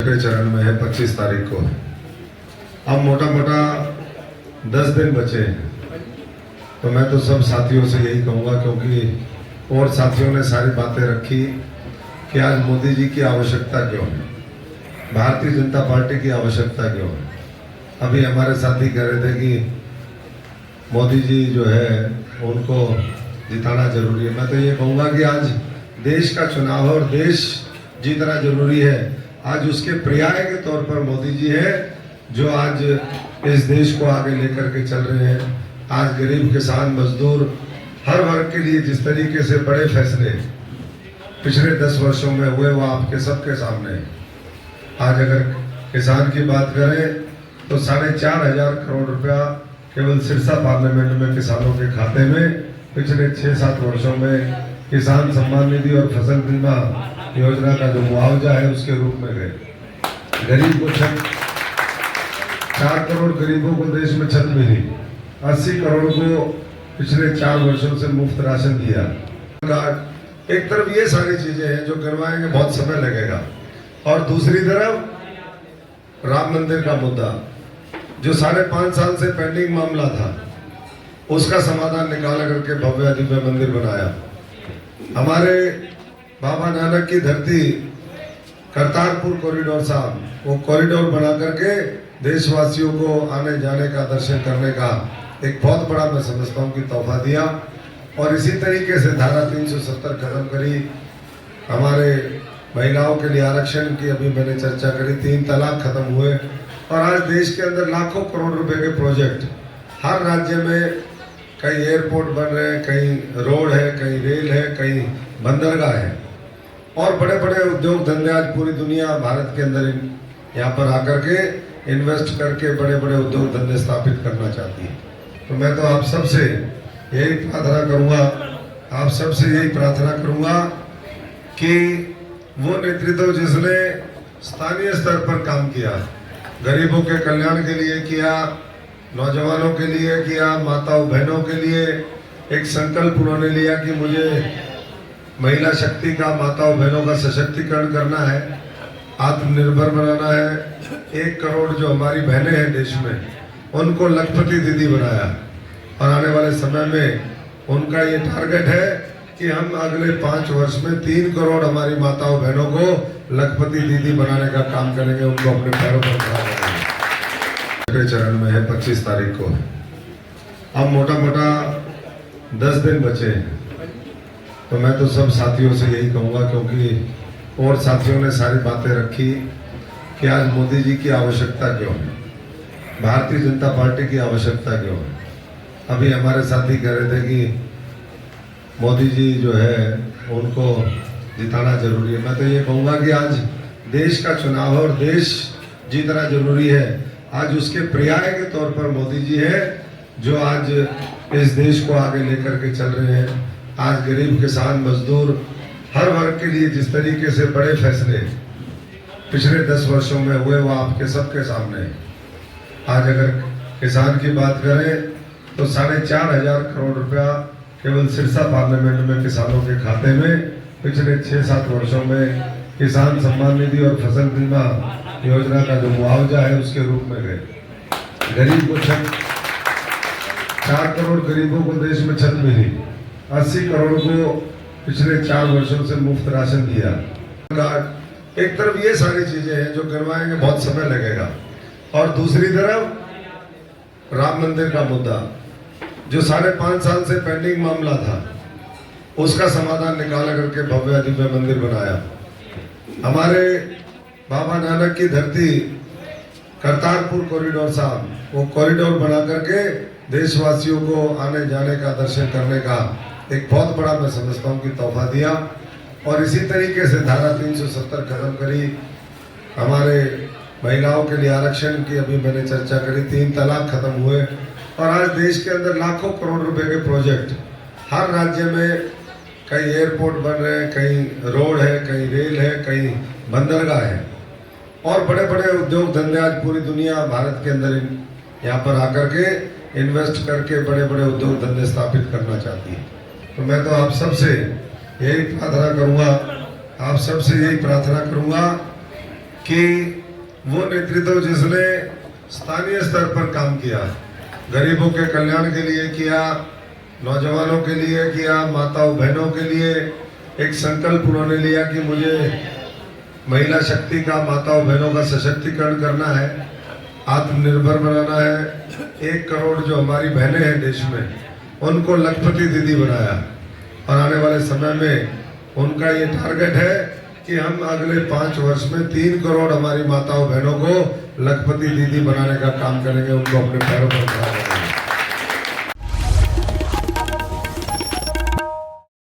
छठे चरण में है 25 तारीख को। अब मोटा मोटा 10 दिन बचे हैं, तो मैं तो सब साथियों से यही कहूँगा, क्योंकि और साथियों ने सारी बातें रखी कि आज मोदी जी की आवश्यकता क्यों है, भारतीय जनता पार्टी की आवश्यकता क्यों है। अभी हमारे साथी कह रहे थे कि मोदी जी जो है उनको जिताना जरूरी है। मैं तो ये कहूँगा कि आज देश का चुनाव और देश जीतना जरूरी है। आज उसके पर्याय के तौर पर मोदी जी है जो आज इस देश को आगे लेकर के चल रहे हैं। आज गरीब, किसान, मजदूर, हर वर्ग के लिए जिस तरीके से बड़े फैसले पिछले 10 वर्षों में हुए वो आपके सबके सामने हैं। आज अगर किसान की बात करें तो 4,500 करोड़ रुपया केवल सिरसा पार्लियामेंट में किसानों के खाते में पिछले 6-7 वर्षों में किसान सम्मान निधि और फसल बीमा योजना का जो मुआवजा है उसके रूप में गए। गरीब को 4 करोड़ गरीबों को देश में छत मिली, 80 करोड़ को पिछले 4 वर्षों से मुफ्त राशन दिया। एक तरफ ये सारी चीजें हैं जो करवाएंगे, बहुत समय लगेगा, और दूसरी तरफ राम मंदिर का मुद्दा जो 5.5 साल से पेंडिंग मामला था, उसका समाधान निकाल करके भव्य दिव्य मंदिर बनाया। हमारे बाबा नानक की धरती करतारपुर कॉरिडोर साहब, वो कॉरिडोर बना करके देशवासियों को आने जाने का, दर्शन करने का एक बहुत बड़ा, मैं समझता हूँ कि तोहफा दिया। और इसी तरीके से धारा 370 खत्म करी। हमारे महिलाओं के लिए आरक्षण की अभी मैंने चर्चा करी, 3 तलाक खत्म हुए, और आज देश के अंदर लाखों करोड़ रुपए के प्रोजेक्ट हर राज्य में, कहीं एयरपोर्ट बन रहे हैं, कहीं रोड है, कहीं रेल है, कहीं बंदरगाह है, और बड़े बड़े उद्योग धंधे आज पूरी दुनिया भारत के अंदर यहाँ पर आकर के इन्वेस्ट करके बड़े बड़े उद्योग धंधे स्थापित करना चाहती है। तो मैं तो आप सबसे यही प्रार्थना करूँगा कि वो नेतृत्व जिसने स्थानीय स्तर पर काम किया, गरीबों के कल्याण के लिए किया, नौजवानों के लिए किया, माताओं बहनों के लिए एक संकल्प उन्होंने लिया कि मुझे महिला शक्ति का, माताओं बहनों का सशक्तिकरण करना है, आत्मनिर्भर बनाना है। 1 करोड़ जो हमारी बहनें हैं देश में, उनको लखपति दीदी बनाया, और आने वाले समय में उनका ये टारगेट है कि हम अगले 5 वर्ष में 3 करोड़ हमारी माताओं बहनों को लखपति दीदी बनाने का काम करेंगे, उनको अपने पैरों पर खड़ा करेंगे। छठे चरण में है 25 तारीख को। अब मोटा मोटा 10 दिन बचे हैं, तो मैं तो सब साथियों से यही कहूँगा, क्योंकि और साथियों ने सारी बातें रखी कि आज मोदी जी की आवश्यकता क्यों है, भारतीय जनता पार्टी की आवश्यकता क्यों है। अभी हमारे साथी कह रहे थे कि मोदी जी जो है उनको जिताना जरूरी है। मैं तो ये कहूँगा कि आज देश का चुनाव और देश जीतना जरूरी है। आज उसके पर्याय के तौर पर मोदी जी है जो आज इस देश को आगे लेकर के चल रहे हैं। आज गरीब, किसान, मजदूर, हर वर्ग के लिए जिस तरीके से बड़े फैसले पिछले 10 वर्षों में हुए वो आपके सबके सामने हैं। आज अगर किसान की बात करें तो 4,500 करोड़ रुपया केवल सिरसा पार्लियामेंट में किसानों के खाते में पिछले 6-7 वर्षों में किसान सम्मान निधि और फसल बीमा योजना का जो मुआवजा है उसके रूप में गए। गरीब को 4 करोड़ गरीबों को देश में छत मिली, 80 करोड़ को पिछले 4 वर्षों से मुफ्त राशन दिया। एक तरफ ये सारी चीजें हैं जो करवाएंगे, बहुत समय लगेगा, और दूसरी तरफ राम मंदिर का मुद्दा जो 5.5 साल से पेंडिंग मामला था, उसका समाधान निकाल करके भव्य दिव्य मंदिर बनाया। हमारे बाबा नानक की धरती करतारपुर कॉरिडोर साहब, वो कॉरिडोर बना करके देशवासियों को आने जाने का, दर्शन करने का एक बहुत बड़ा, मैं समझता हूँ कि तोहफा दिया। और इसी तरीके से धारा 370 खत्म करी। हमारे महिलाओं के लिए आरक्षण की अभी मैंने चर्चा करी, 3 तलाक खत्म हुए, और आज देश के अंदर लाखों करोड़ रुपए के प्रोजेक्ट हर राज्य में, कहीं एयरपोर्ट बन रहे हैं, कहीं रोड है, कहीं रेल है, कहीं बंदरगाह है, और बड़े बड़े उद्योग धंधे आज पूरी दुनिया भारत के अंदर यहाँ पर आकर के इन्वेस्ट करके बड़े बड़े उद्योग धंधे स्थापित करना चाहती है। तो मैं तो आप सबसे यही प्रार्थना करूँगा कि वो नेतृत्व जिसने स्थानीय स्तर पर काम किया, गरीबों के कल्याण के लिए किया, नौजवानों के लिए किया, माताओं बहनों के लिए एक संकल्प उन्होंने लिया कि मुझे महिला शक्ति का, माताओं बहनों का सशक्तिकरण करना है, आत्मनिर्भर बनाना है। 1 करोड़ जो हमारी बहनें हैं देश में, उनको लखपति दीदी बनाया और आने वाले समय में उनका ये टारगेट है कि हम अगले 5 वर्ष में 3 करोड़ हमारी माताओं बहनों को लखपति दीदी बनाने का काम करेंगे, उनको अपने पैरों पर खड़ा